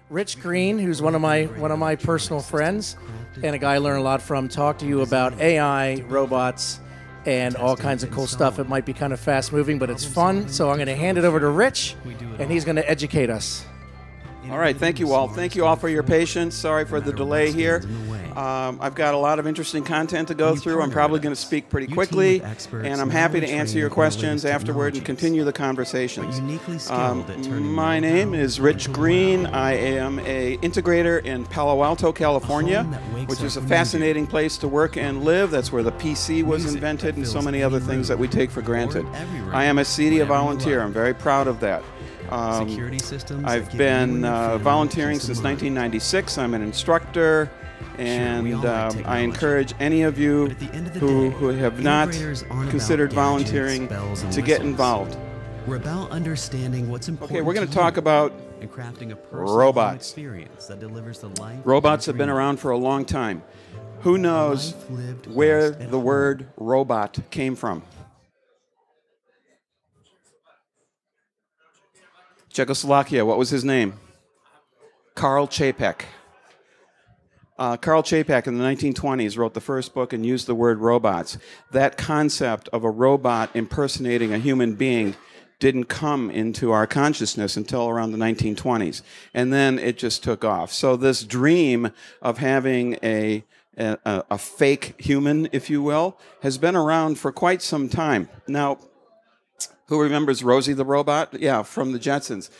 Rich Green, who's one of my personal friends, and a guy I learn a lot from, talk to you about AI, robots, and all kinds of cool stuff. It might be kind of fast moving, but it's fun. So I'm going to hand it over to Rich, and he's going to educate us. All right, thank you all. Thank you all for your patience. Sorry for the delay here. I've got a lot of interesting content to go through. I'm probably going to speak pretty quickly, and I'm happy to answer your questions afterward and continue the conversations. My name is Rich Green. I am an integrator in Palo Alto, California, which is a fascinating place to work and live. That's where the PC was invented and so many other things that we take for granted. I am a CEDIA volunteer. I'm very proud of that. I've been volunteering since 1996. I'm an instructor, and I encourage any of you who have not considered volunteering to get involved. We're about understanding what's important. Okay, we're going to talk about and crafting a robots. experience that delivers the life. Robots have been around for a long time. Who knows where the word robot came from? Czechoslovakia. What was his name? Karl Čapek. Karl Čapek in the 1920s wrote the first book and used the word robots. That concept of a robot impersonating a human being didn't come into our consciousness until around the 1920s. And then it just took off. So this dream of having a fake human, if you will, has been around for quite some time. Now, who remembers Rosie the Robot? Yeah, from the Jetsons.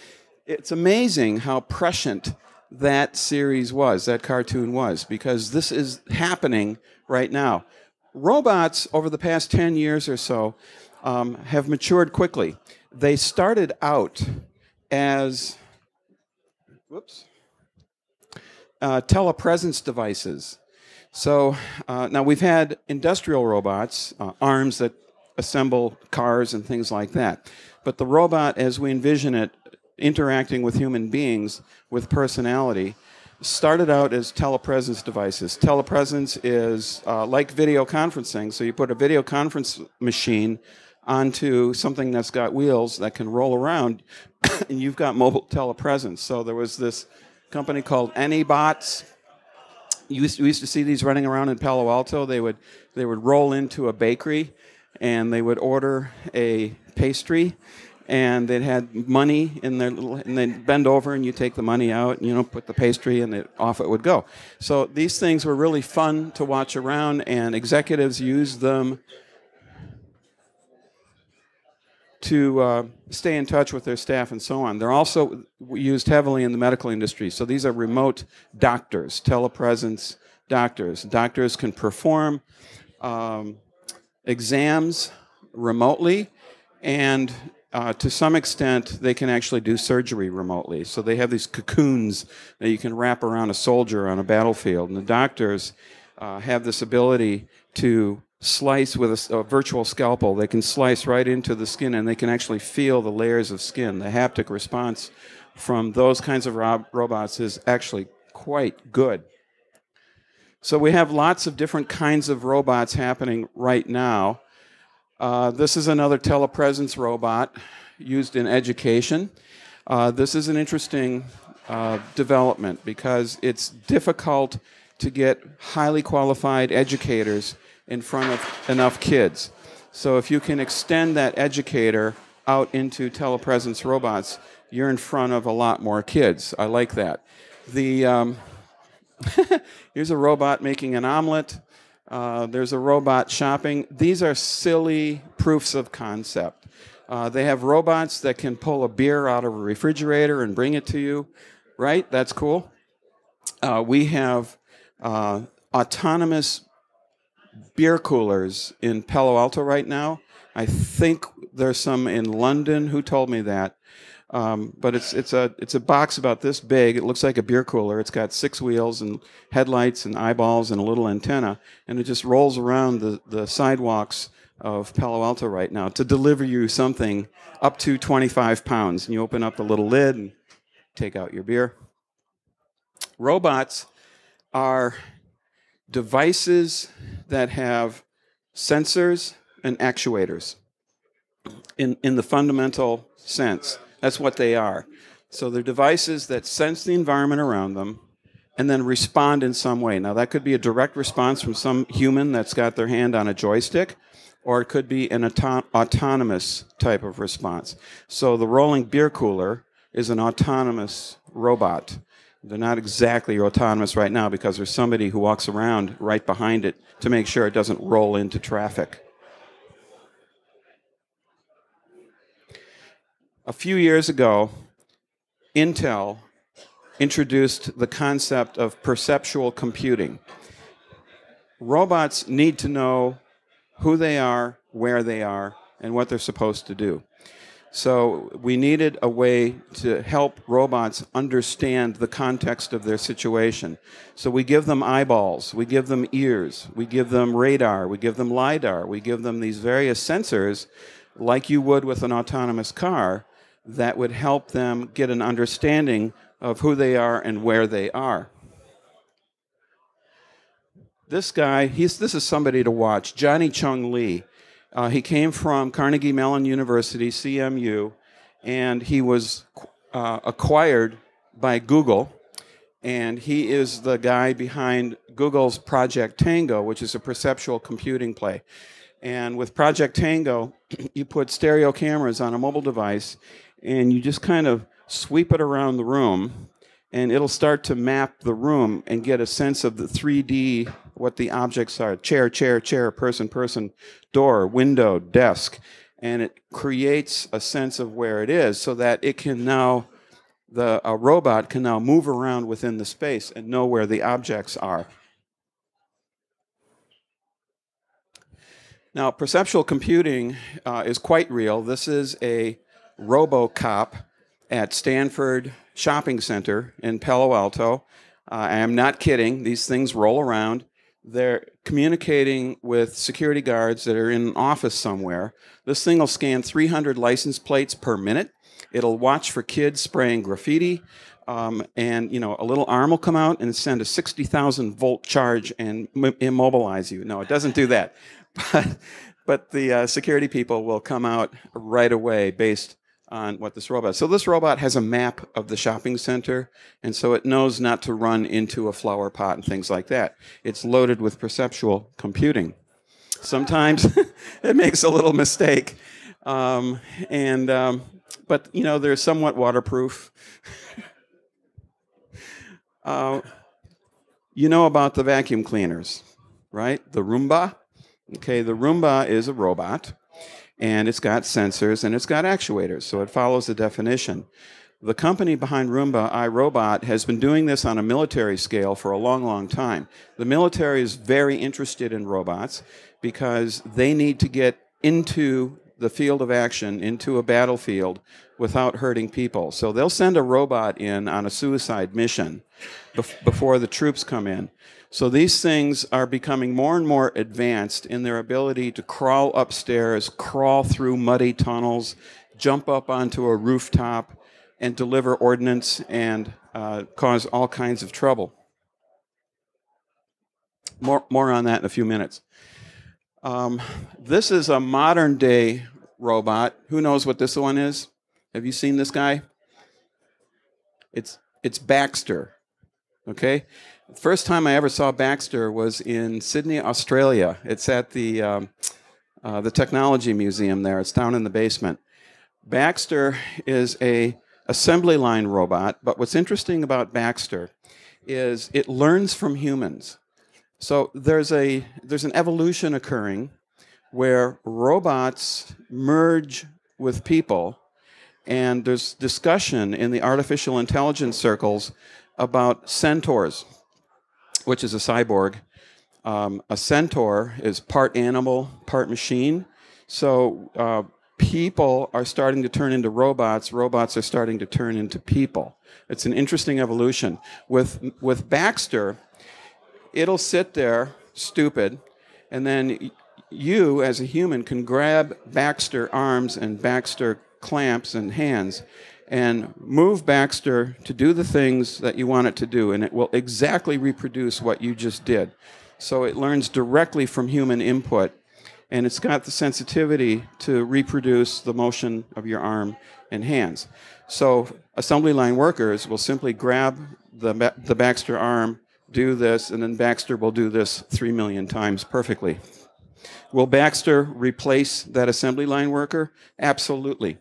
It's amazing how prescient that series was, that cartoon was, because this is happening right now. Robots, over the past 10 years or so, have matured quickly. They started out as telepresence devices. So now we've had industrial robots, arms that assemble cars and things like that. But the robot, as we envision it, interacting with human beings with personality, started out as telepresence devices. Telepresence is like video conferencing. So you put a video conference machine onto something that's got wheels that can roll around, and you've got mobile telepresence. So there was this company called AnyBots. We used to see these running around in Palo Alto. They would roll into a bakery, and they would order a pastry, and they had money in their little, and they'd bend over, and you take the money out, and, put the pastry, and off it would go. So these things were really fun to watch around, and executives used them to stay in touch with their staff and so on. They're also used heavily in the medical industry. So these are remote doctors, telepresence doctors. Doctors can perform exams remotely, and to some extent, they can actually do surgery remotely. So they have these cocoons that you can wrap around a soldier on a battlefield. And the doctors have this ability to slice with a virtual scalpel. They can slice right into the skin, and they can actually feel the layers of skin. The haptic response from those kinds of robots is actually quite good. So we have lots of different kinds of robots happening right now. This is another telepresence robot used in education. This is an interesting development because it's difficult to get highly qualified educators in front of enough kids. So if you can extend that educator out into telepresence robots, you're in front of a lot more kids. I like that. Here's a robot making an omelet. There's a robot shopping. These are silly proofs of concept. They have robots that can pull a beer out of a refrigerator and bring it to you, right? That's cool. We have autonomous beer coolers in Palo Alto right now. I think there's some in London. Who told me that? But it's a box about this big. It looks like a beer cooler. It's got 6 wheels and headlights and eyeballs and a little antenna, and it just rolls around the sidewalks of Palo Alto right now to deliver you something up to 25 pounds. And you open up the little lid and take out your beer. Robots are devices that have sensors and actuators in the fundamental sense. That's what they are. So they're devices that sense the environment around them and then respond in some way. Now, that could be a direct response from some human that's got their hand on a joystick, or it could be an autonomous type of response. So the rolling beer cooler is an autonomous robot. They're not exactly autonomous right now because there's somebody who walks around right behind it to make sure it doesn't roll into traffic. A few years ago, Intel introduced the concept of perceptual computing. Robots need to know who they are, where they are, and what they're supposed to do. So we needed a way to help robots understand the context of their situation. So we give them eyeballs, we give them ears, we give them radar, we give them LiDAR, we give them these various sensors like you would with an autonomous car that would help them get an understanding of who they are and where they are. This guy, this is somebody to watch, Johnny Chung Lee. He came from Carnegie Mellon University, CMU, and he was acquired by Google, and he is the guy behind Google's Project Tango, which is a perceptual computing play. And with Project Tango, you put stereo cameras on a mobile device, and you just kind of sweep it around the room, and it'll start to map the room and get a sense of the 3D, what the objects are, chair, chair, chair, person, person, door, window, desk, and it creates a sense of where it is so that it can now, a robot can now move around within the space and know where the objects are. Now, perceptual computing is quite real. This is a RoboCop at Stanford Shopping Center in Palo Alto. I am not kidding. These things roll around. They're communicating with security guards that are in an office somewhere. This thing will scan 300 license plates per minute. It'll watch for kids spraying graffiti. And, you know, a little arm will come out and send a 60,000 volt charge and immobilize you. No, it doesn't do that. But the security people will come out right away based on what this robot is. So this robot has a map of the shopping center, and so it knows not to run into a flower pot and things like that. It's loaded with perceptual computing. Sometimes it makes a little mistake, but you know, they're somewhat waterproof. You know about the vacuum cleaners, right? The Roomba. Okay, the Roomba is a robot, and it's got sensors and it's got actuators, so it follows the definition. The company behind Roomba, iRobot, has been doing this on a military scale for a long, long time. The military is very interested in robots because they need to get into the field of action, into a battlefield, without hurting people. So they'll send a robot in on a suicide mission before the troops come in. So these things are becoming more and more advanced in their ability to crawl upstairs, crawl through muddy tunnels, jump up onto a rooftop, and deliver ordnance and cause all kinds of trouble. More on that in a few minutes. This is a modern-day robot. Who knows what this one is? Have you seen this guy? It's Baxter. Okay? The first time I ever saw Baxter was in Sydney, Australia. It's at the Technology Museum there. It's down in the basement. Baxter is a assembly line robot, but what's interesting about Baxter is it learns from humans. So there's an evolution occurring where robots merge with people, and there's discussion in the artificial intelligence circles about centaurs, which is a cyborg. A centaur is part animal, part machine. So people are starting to turn into robots. Robots are starting to turn into people. It's an interesting evolution. With Baxter, it'll sit there, stupid, and then you, as a human, can grab Baxter arms and Baxter clamps and hands and move Baxter to do the things that you want it to do, and it will exactly reproduce what you just did. So it learns directly from human input, and it's got the sensitivity to reproduce the motion of your arm and hands. So assembly line workers will simply grab the Baxter arm, do this, and then Baxter will do this 3 million times perfectly. Will Baxter replace that assembly line worker? Absolutely.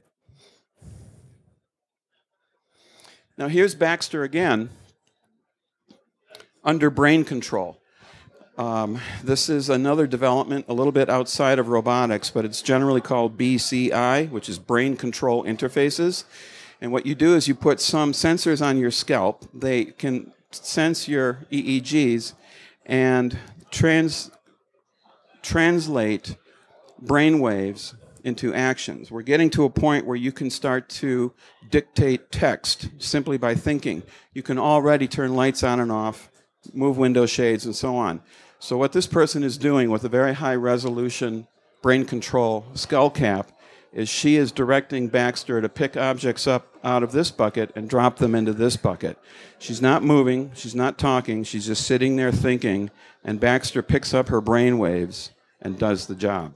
Now here's Baxter again under brain control. This is another development a little bit outside of robotics, but it's generally called BCI, which is brain control interfaces. And what you do is you put some sensors on your scalp. They can sense your EEGs and translate brain waves into actions. We're getting to a point where you can start to dictate text simply by thinking. You can already turn lights on and off, move window shades, and so on. So what this person is doing with a very high resolution brain control skull cap is she is directing Baxter to pick objects up out of this bucket and drop them into this bucket. She's not moving, she's not talking, she's just sitting there thinking, and Baxter picks up her brain waves and does the job.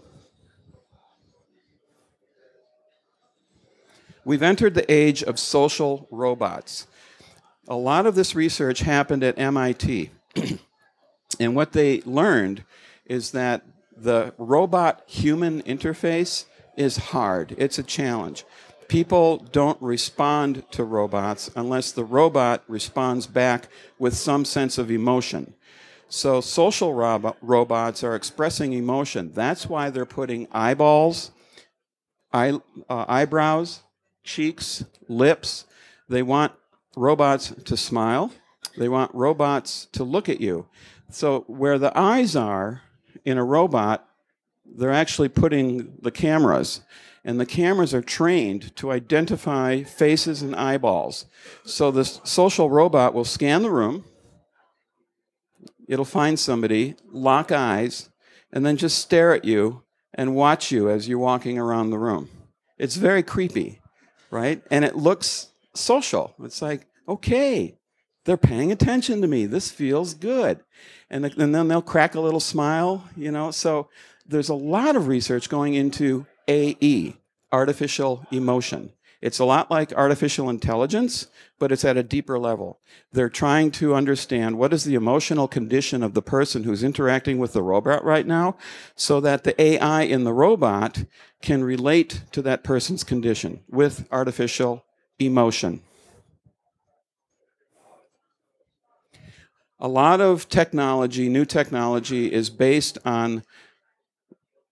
We've entered the age of social robots. A lot of this research happened at MIT. And what they learned is that the robot-human interface is hard. It's a challenge. People don't respond to robots unless the robot responds back with some sense of emotion. So social robots are expressing emotion. That's why they're putting eyeballs, eyebrows, cheeks, lips. They want robots to smile. They want robots to look at you. So where the eyes are in a robot, they're actually putting the cameras. And the cameras are trained to identify faces and eyeballs. So this social robot will scan the room. It'll find somebody, lock eyes, and then just stare at you and watch you as you're walking around the room. It's very creepy, right? And it looks social. It's like, okay, they're paying attention to me. This feels good. And then they'll crack a little smile, you know. So there's a lot of research going into AE, artificial emotion. It's a lot like artificial intelligence, but it's at a deeper level. They're trying to understand what is the emotional condition of the person who's interacting with the robot right now, so that the AI in the robot can relate to that person's condition with artificial emotion. A lot of technology, new technology, is based on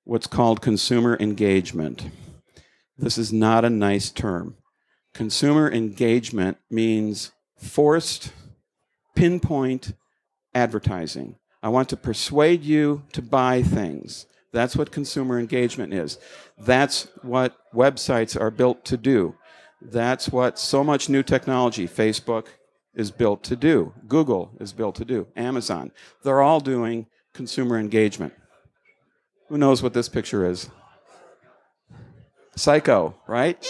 what's called consumer engagement. This is not a nice term. Consumer engagement means forced, pinpoint advertising. I want to persuade you to buy things. That's what consumer engagement is. That's what websites are built to do. That's what so much new technology, Facebook, is built to do. Google is built to do. Amazon. They're all doing consumer engagement. Who knows what this picture is? Psycho, right?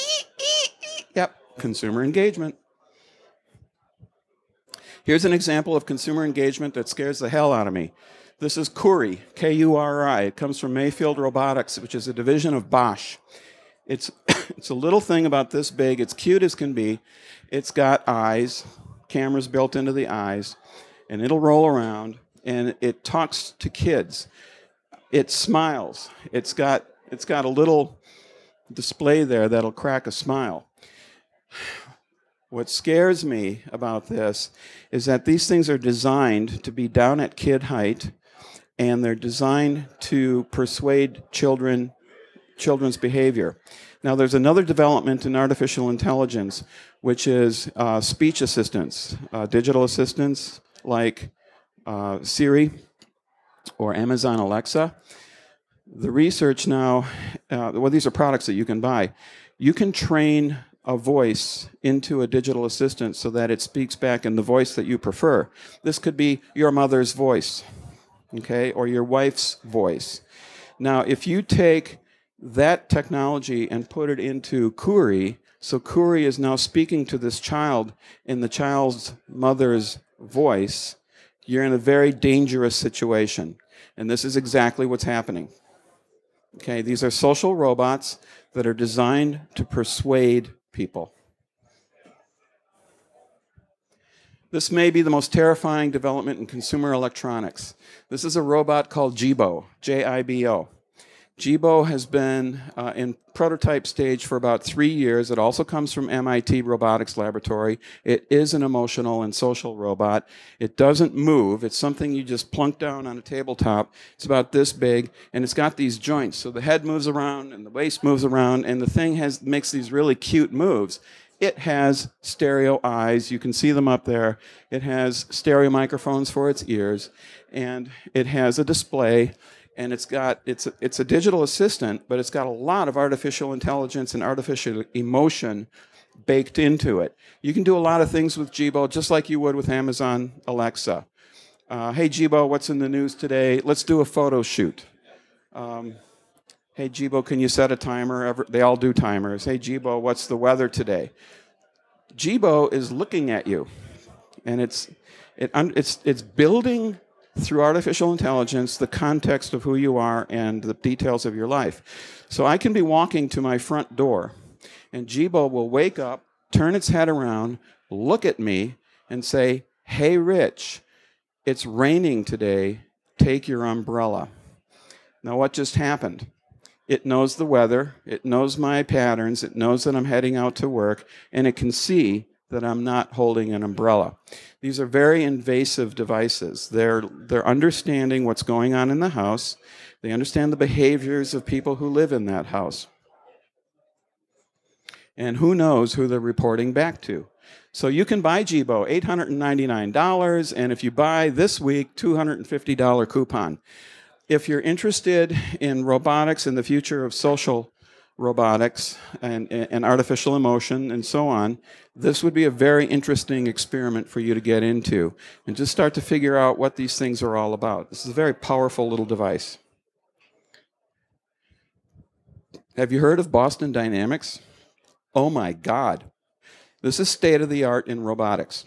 Yep, consumer engagement. Here's an example of consumer engagement that scares the hell out of me. This is Kuri, K-U-R-I. It comes from Mayfield Robotics, which is a division of Bosch. It's a little thing about this big. It's cute as can be. It's got eyes, cameras built into the eyes, and it'll roll around, and it talks to kids. It smiles. It's got a little display there that'll crack a smile. What scares me about this is that these things are designed to be down at kid height, and they're designed to persuade children's behavior. Now, there's another development in artificial intelligence, which is speech assistants, digital assistants like Siri or Amazon Alexa. The research now, well, these are products that you can buy. You can train a voice into a digital assistant so that it speaks back in the voice that you prefer. This could be your mother's voice, okay, or your wife's voice. Now, if you take that technology and put it into Kuri, so Kuri is now speaking to this child in the child's mother's voice, you're in a very dangerous situation. And this is exactly what's happening. Okay, these are social robots that are designed to persuade people. This may be the most terrifying development in consumer electronics. This is a robot called Jibo, J-I-B-O. Jibo has been in prototype stage for about 3 years. It also comes from MIT Robotics Laboratory. It is an emotional and social robot. It doesn't move. It's something you just plunk down on a tabletop. It's about this big, and it's got these joints. So the head moves around, and the waist moves around, and the thing makes these really cute moves. It has stereo eyes. You can see them up there. It has stereo microphones for its ears, and it has a display. And it's a digital assistant, but it's got a lot of artificial intelligence and artificial emotion baked into it. You can do a lot of things with Jibo, just like you would with Amazon Alexa. Hey Jibo, what's in the news today? Let's do a photo shoot. Hey Jibo, can you set a timer? They all do timers. Hey Jibo, what's the weather today? Jibo is looking at you, and it's building through artificial intelligence the context of who you are and the details of your life. So I can be walking to my front door, and Jibo will wake up, turn its head around, look at me, and say, "Hey Rich, it's raining today, take your umbrella." Now what just happened? It knows the weather, it knows my patterns, it knows that I'm heading out to work, and it can see that I'm not holding an umbrella. These are very invasive devices. They're understanding what's going on in the house. They understand the behaviors of people who live in that house. And who knows who they're reporting back to. So you can buy Jibo, $899, and if you buy this week, $250 coupon. If you're interested in robotics and the future of social robotics and artificial emotion and so on, this would be a very interesting experiment for you to get into and just start to figure out what these things are all about. This is a very powerful little device. Have you heard of Boston Dynamics? Oh my God. This is state-of-the-art in robotics.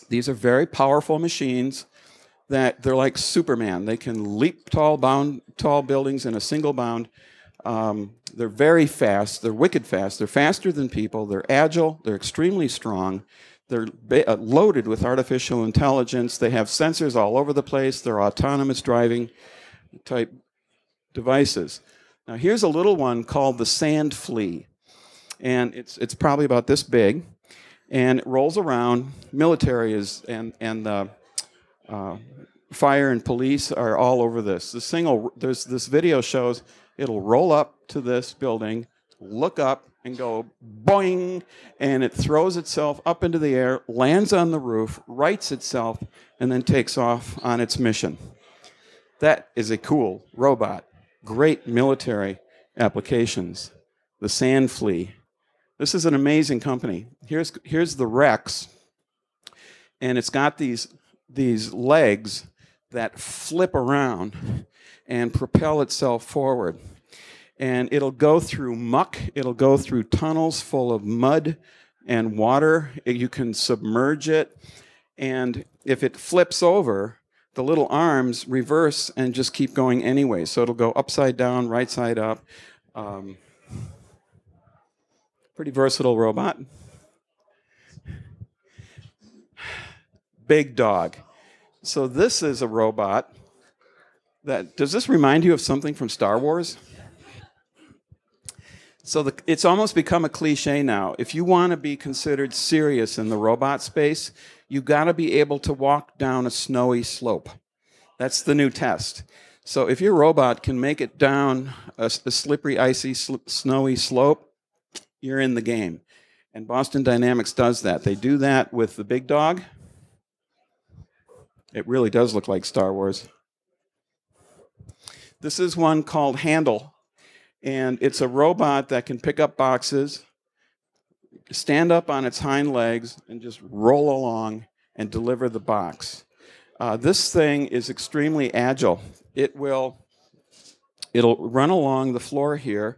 These are very powerful machines that they're like Superman. They can leap tall buildings in a single bound. They're very fast. They're wicked fast. They're faster than people. They're agile. They're extremely strong. They're loaded with artificial intelligence. They have sensors all over the place. They're autonomous driving type devices. Now here's a little one called the Sand Flea. And it's probably about this big. And it rolls around. Military and fire and police are all over this. This video shows it'll roll up to this building, look up, and go boing, and it throws itself up into the air, lands on the roof, rights itself, and then takes off on its mission. That is a cool robot. Great military applications. The Sand Flea. This is an amazing company. Here's the Rex, and it's got these legs that flip around and propel itself forward. And it'll go through muck, it'll go through tunnels full of mud and water. You can submerge it, and if it flips over, the little arms reverse and just keep going anyway. So it'll go upside down, right side up. Pretty versatile robot. Big Dog. So this is a robot does this remind you of something from Star Wars? So it's almost become a cliche now. If you want to be considered serious in the robot space, you've got to be able to walk down a snowy slope. That's the new test. So if your robot can make it down a slippery, icy, snowy slope, you're in the game. And Boston Dynamics does that. They do that with the Big Dog. It really does look like Star Wars. This is one called Handle, and it's a robot that can pick up boxes, stand up on its hind legs, and just roll along and deliver the box. This thing is extremely agile. It'll run along the floor here,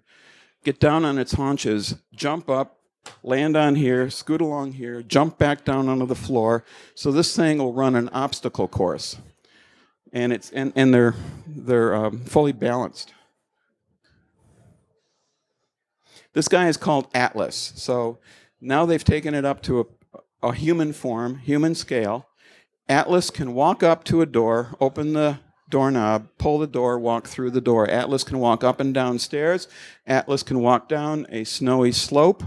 get down on its haunches, jump up, land on here, scoot along here, jump back down onto the floor. So this thing will run an obstacle course. And they're fully balanced. This guy is called Atlas. So now they've taken it up to a human form, human scale. Atlas can walk up to a door, open the doorknob, pull the door, walk through the door. Atlas can walk up and down stairs. Atlas can walk down a snowy slope.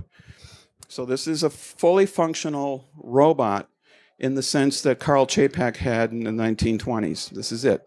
So this is a fully functional robot in the sense that Carl Čapek had in the 1920s. This is it.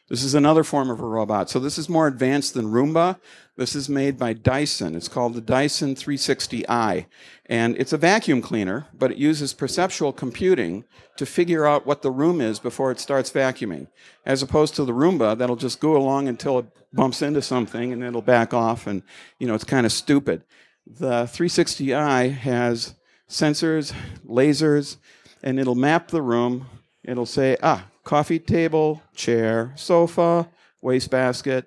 This is another form of a robot. So this is more advanced than Roomba. This is made by Dyson. It's called the Dyson 360i. And it's a vacuum cleaner, but it uses perceptual computing to figure out what the room is before it starts vacuuming. As opposed to the Roomba, that'll just go along until it bumps into something and it'll back off, and it's kind of stupid. The 360i has sensors, lasers, and it'll map the room. It'll say, coffee table, chair, sofa, wastebasket,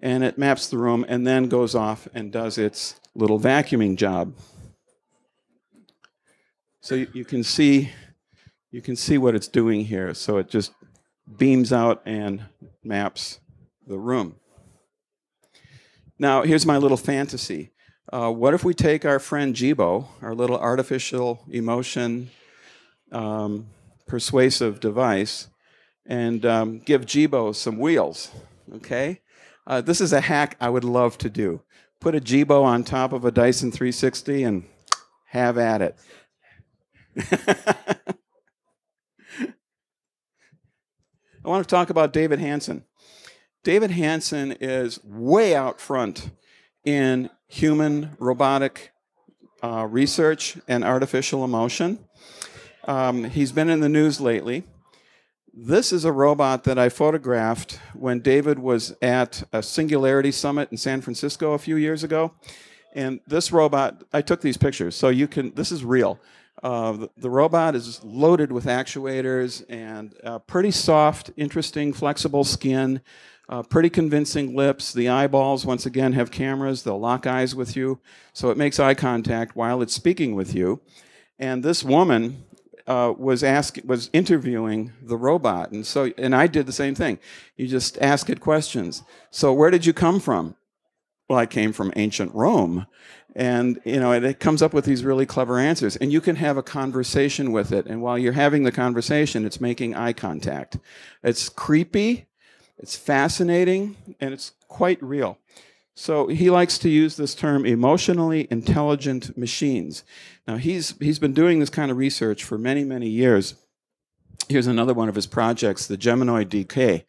and it maps the room and then goes off and does its little vacuuming job. So you can see what it's doing here. So it just beams out and maps the room. Now, here's my little fantasy. What if we take our friend Jibo, our little artificial emotion persuasive device, and give Jibo some wheels, okay? This is a hack I would love to do. Put a Jibo on top of a Dyson 360 and have at it. I want to talk about David Hanson. David Hanson is way out front in human robotic research and artificial emotion. He's been in the news lately. This is a robot that I photographed when David was at a Singularity Summit in San Francisco a few years ago. And this robot, I took these pictures, so this is real. The robot is loaded with actuators and pretty soft, interesting, flexible skin, pretty convincing lips. The eyeballs, once again, have cameras. They'll lock eyes with you, so it makes eye contact while it's speaking with you. And this woman was interviewing the robot, and I did the same thing. You just ask it questions. So where did you come from? Well, I came from ancient Rome. And it comes up with these really clever answers. And you can have a conversation with it. And while you're having the conversation, it's making eye contact. It's creepy, it's fascinating, and it's quite real. So he likes to use this term, emotionally intelligent machines. Now, he's been doing this kind of research for many, many years. Here's another one of his projects, the Geminoid DK.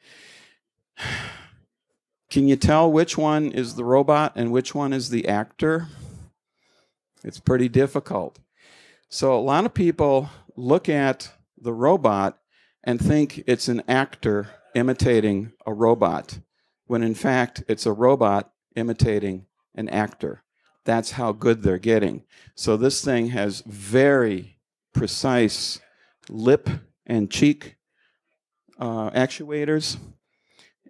Can you tell which one is the robot and which one is the actor? It's pretty difficult. So a lot of people look at the robot and think it's an actor imitating a robot, when in fact it's a robot imitating an actor. That's how good they're getting. So this thing has very precise lip and cheek actuators,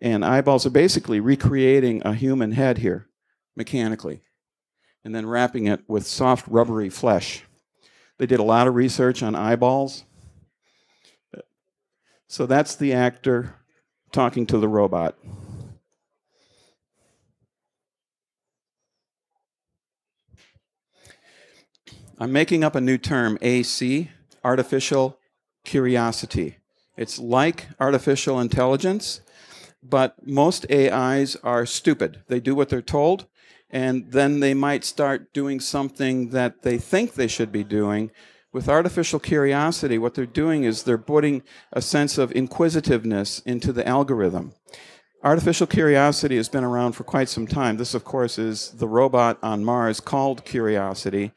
and eyeballs are basically recreating a human head here mechanically, and then wrapping it with soft, rubbery flesh. They did a lot of research on eyeballs. So that's the actor talking to the robot. I'm making up a new term, AC, artificial curiosity. It's like artificial intelligence, but most AIs are stupid. They do what they're told, and then they might start doing something that they think they should be doing. With artificial curiosity, what they're doing is they're putting a sense of inquisitiveness into the algorithm. Artificial curiosity has been around for quite some time. This, of course, is the robot on Mars called Curiosity.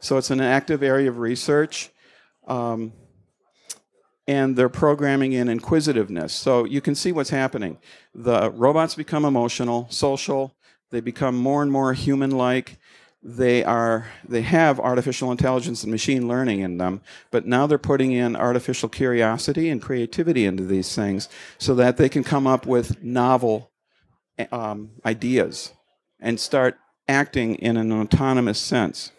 So it's an active area of research, and they're programming in inquisitiveness. So you can see what's happening. The robots become emotional, social. They become more and more human-like. They have artificial intelligence and machine learning in them, but now they're putting in artificial curiosity and creativity into these things so that they can come up with novel ideas and start acting in an autonomous sense.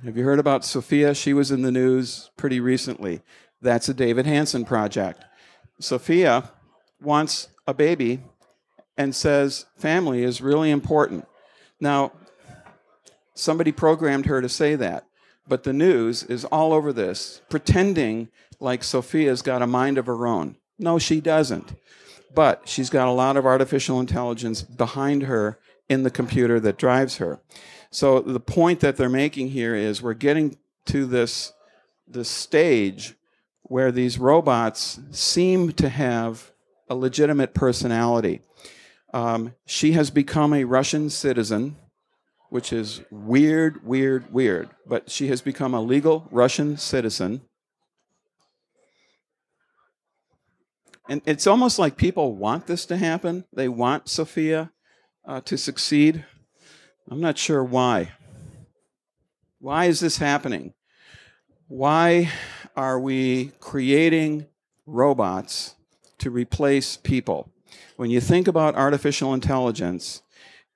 Have you heard about Sophia? She was in the news pretty recently. That's a David Hanson project. Sophia wants a baby, and says family is really important. Now, somebody programmed her to say that, but the news is all over this, pretending like Sophia's got a mind of her own. No, she doesn't. But she's got a lot of artificial intelligence behind her in the computer that drives her. So the point that they're making here is we're getting to this stage where these robots seem to have a legitimate personality. She has become a Russian citizen, which is weird, weird, weird. But she has become a legal Russian citizen. And it's almost like people want this to happen. They want Sophia to succeed. I'm not sure why. Why is this happening? Why are we creating robots to replace people? When you think about artificial intelligence,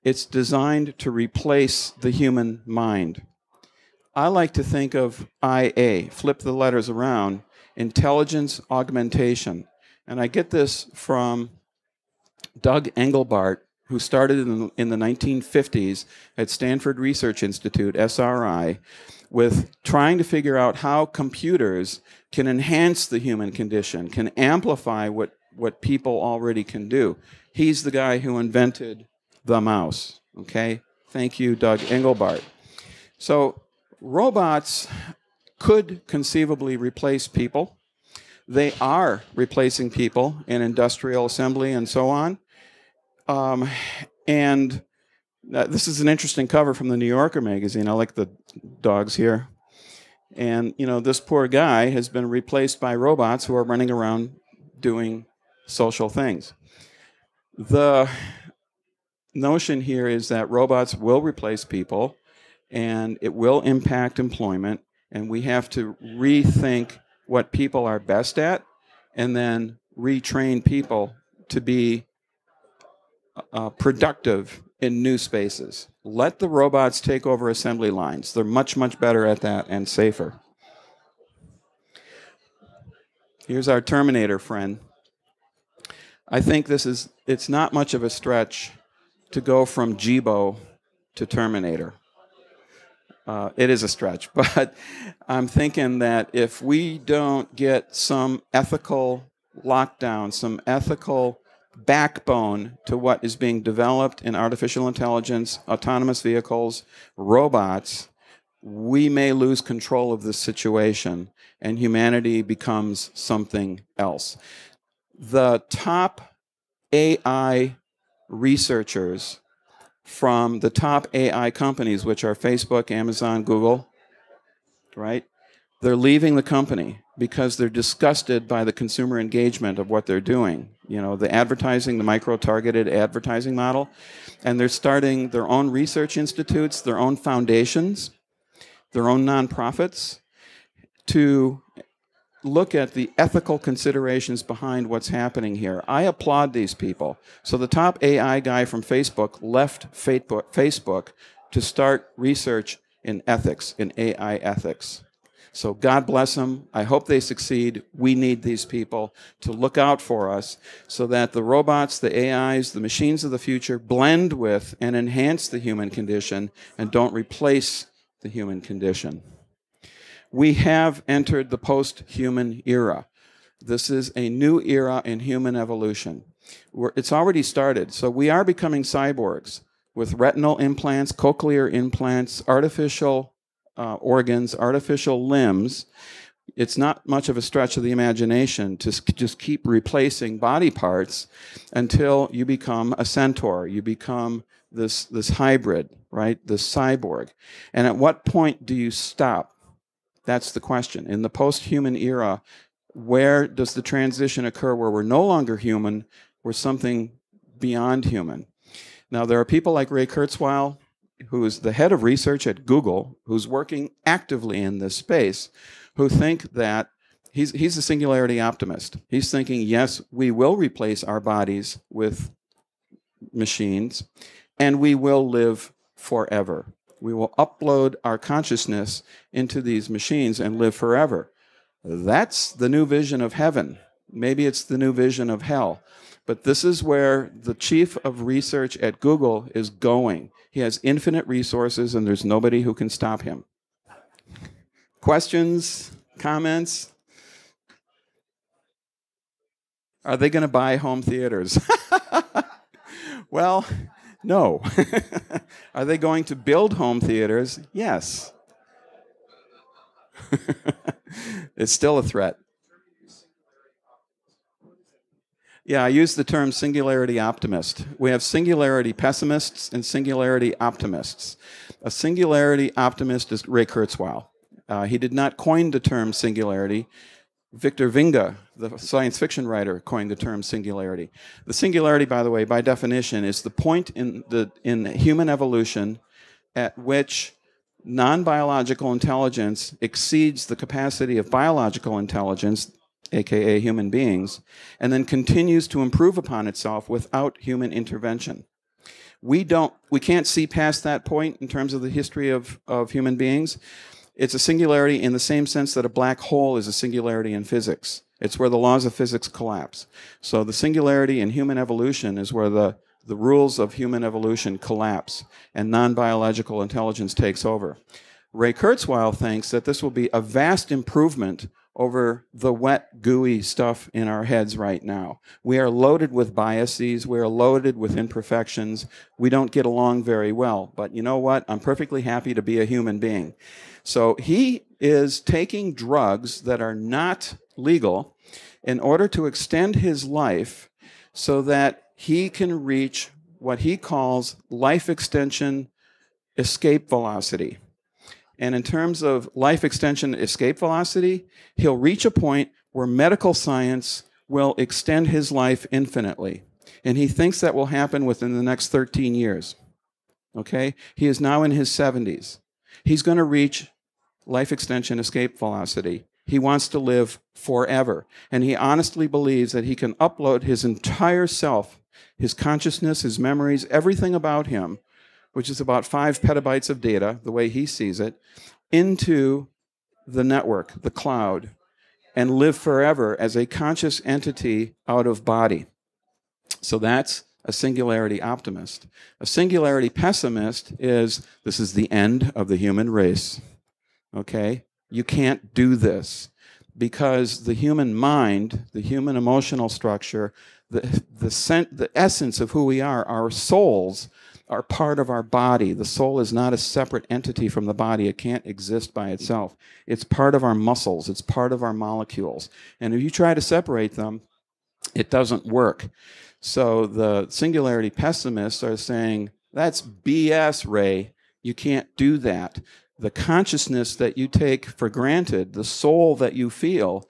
it's designed to replace the human mind. I like to think of IA, flip the letters around, intelligence augmentation. And I get this from Doug Engelbart, who started in the 1950s at Stanford Research Institute, SRI, with trying to figure out how computers can enhance the human condition, can amplify what people already can do. He's the guy who invented the mouse, okay? Thank you, Doug Engelbart. So robots could conceivably replace people. They are replacing people in industrial assembly and so on. And this is an interesting cover from the New Yorker magazine. I like the dogs here. And, you know, this poor guy has been replaced by robots who are running around doing social things. The notion here is that robots will replace people, and it will impact employment, and we have to rethink what people are best at, and then retrain people to be productive in new spaces. Let the robots take over assembly lines. They're much, much better at that and safer. Here's our Terminator friend. I think it's not much of a stretch to go from Jibo to Terminator. It is a stretch, but I'm thinking that if we don't get some ethical lockdown, some ethical backbone to what is being developed in artificial intelligence, autonomous vehicles, robots, we may lose control of this situation and humanity becomes something else. The top AI researchers from the top AI companies, which are Facebook, Amazon, Google, right? They're leaving the company because they're disgusted by the consumer engagement of what they're doing. You know, the advertising, the micro-targeted advertising model. And they're starting their own research institutes, their own foundations, their own nonprofits to look at the ethical considerations behind what's happening here. I applaud these people. So the top AI guy from Facebook left Facebook to start research in ethics, in AI ethics. So God bless them. I hope they succeed. We need these people to look out for us so that the robots, the AIs, the machines of the future blend with and enhance the human condition and don't replace the human condition. We have entered the post-human era. This is a new era in human evolution. It's already started. So we are becoming cyborgs with retinal implants, cochlear implants, artificial organs, artificial limbs. It's not much of a stretch of the imagination to just keep replacing body parts until you become a centaur. You become this hybrid, right? This cyborg. And at what point do you stop? That's the question. In the post-human era, where does the transition occur where we're no longer human, we're something beyond human? Now, there are people like Ray Kurzweil, who is the head of research at Google, who's working actively in this space, who think that he's a singularity optimist. He's thinking, yes, we will replace our bodies with machines, and we will live forever. We will upload our consciousness into these machines and live forever. That's the new vision of heaven. Maybe it's the new vision of hell. But this is where the chief of research at Google is going. He has infinite resources, and there's nobody who can stop him. Questions? Comments? Are they going to buy home theaters? Well, no. Are they going to build home theaters? Yes. It's still a threat. Yeah, I use the term singularity optimist. We have singularity pessimists and singularity optimists. A singularity optimist is Ray Kurzweil. He did not coin the term singularity. Victor Vinge, the science fiction writer, coined the term singularity. The singularity, by the way, by definition, is the point in human evolution at which non-biological intelligence exceeds the capacity of biological intelligence, aka human beings, and then continues to improve upon itself without human intervention. We can't see past that point in terms of the history of human beings. It's a singularity in the same sense that a black hole is a singularity in physics. It's where the laws of physics collapse. So the singularity in human evolution is where the rules of human evolution collapse and non-biological intelligence takes over. Ray Kurzweil thinks that this will be a vast improvement over the wet, gooey stuff in our heads right now. We are loaded with biases. We are loaded with imperfections. We don't get along very well. But you know what? I'm perfectly happy to be a human being. So he is taking drugs that are not legal in order to extend his life so that he can reach what he calls life extension escape velocity. And in terms of life extension escape velocity, he'll reach a point where medical science will extend his life infinitely. And he thinks that will happen within the next 13 years. Okay? He is now in his 70s. He's going to reach life extension escape velocity. He wants to live forever. And he honestly believes that he can upload his entire self, his consciousness, his memories, everything about him, which is about 5 petabytes of data, the way he sees it, into the network, the cloud, and live forever as a conscious entity out of body. So that's a singularity optimist. A singularity pessimist is, this is the end of the human race. Okay? You can't do this because the human mind, the human emotional structure, the essence of who we are, our souls, are part of our body. The soul is not a separate entity from the body. It can't exist by itself. It's part of our muscles. It's part of our molecules. And if you try to separate them, it doesn't work. So the singularity pessimists are saying, that's BS, Ray. You can't do that. The consciousness that you take for granted, the soul that you feel,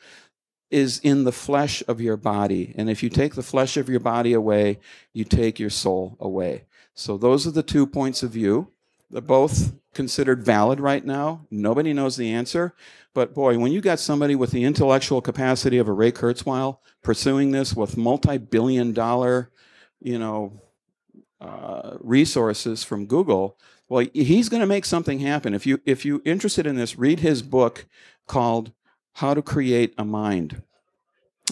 is in the flesh of your body. And if you take the flesh of your body away, you take your soul away. So those are the 2 points of view. They're both considered valid right now. Nobody knows the answer. But boy, when you got somebody with the intellectual capacity of a Ray Kurzweil pursuing this with multi-billion-dollar, resources from Google, well, he's going to make something happen. If you're interested in this, read his book called How to Create a Mind.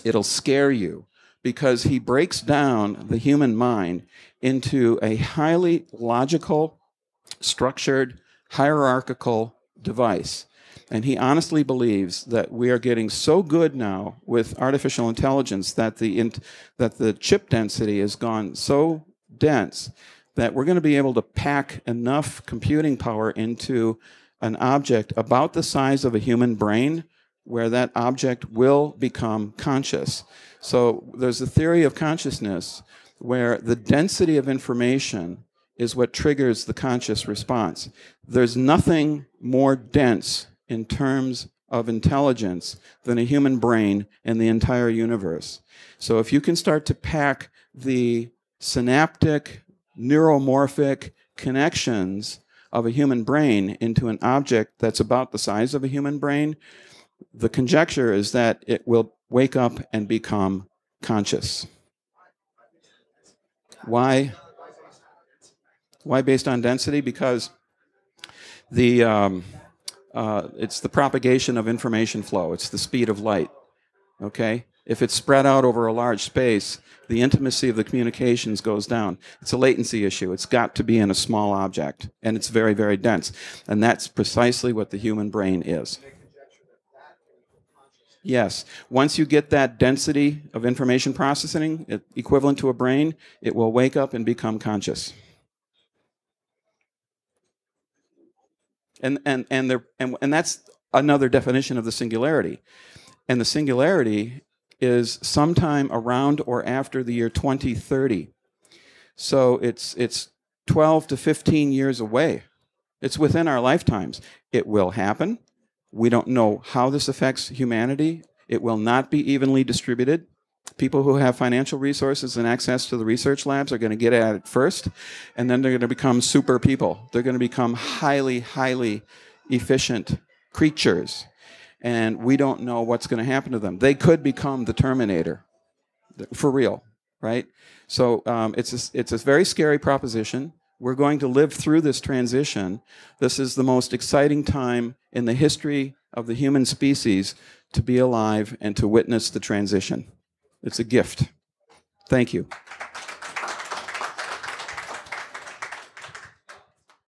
It'll scare you because he breaks down the human mind into a highly logical, structured, hierarchical device. And he honestly believes that we are getting so good now with artificial intelligence that the chip density has gone so dense that we're going to be able to pack enough computing power into an object about the size of a human brain where that object will become conscious. So there's a theory of consciousness where the density of information is what triggers the conscious response. There's nothing more dense in terms of intelligence than a human brain in the entire universe. So if you can start to pack the synaptic, neuromorphic connections of a human brain into an object that's about the size of a human brain, the conjecture is that it will wake up and become conscious. Why? Why based on density? Because it's the propagation of information flow. It's the speed of light. Okay? If it's spread out over a large space, the intimacy of the communications goes down. It's a latency issue. It's got to be in a small object, and it's very, very dense. And that's precisely what the human brain is. Yes. Once you get that density of information processing equivalent to a brain, it will wake up and become conscious. And that's another definition of the singularity. And the singularity is sometime around or after the year 2030. So it's 12 to 15 years away. It's within our lifetimes. It will happen. We don't know how this affects humanity. It will not be evenly distributed. People who have financial resources and access to the research labs are going to get at it first, and then they're going to become super people. They're going to become highly, highly efficient creatures, and we don't know what's going to happen to them. They could become the Terminator, for real, right? So it's a very scary proposition. We're going to live through this transition. This is the most exciting time in the history of the human species to be alive and to witness the transition. It's a gift. Thank you.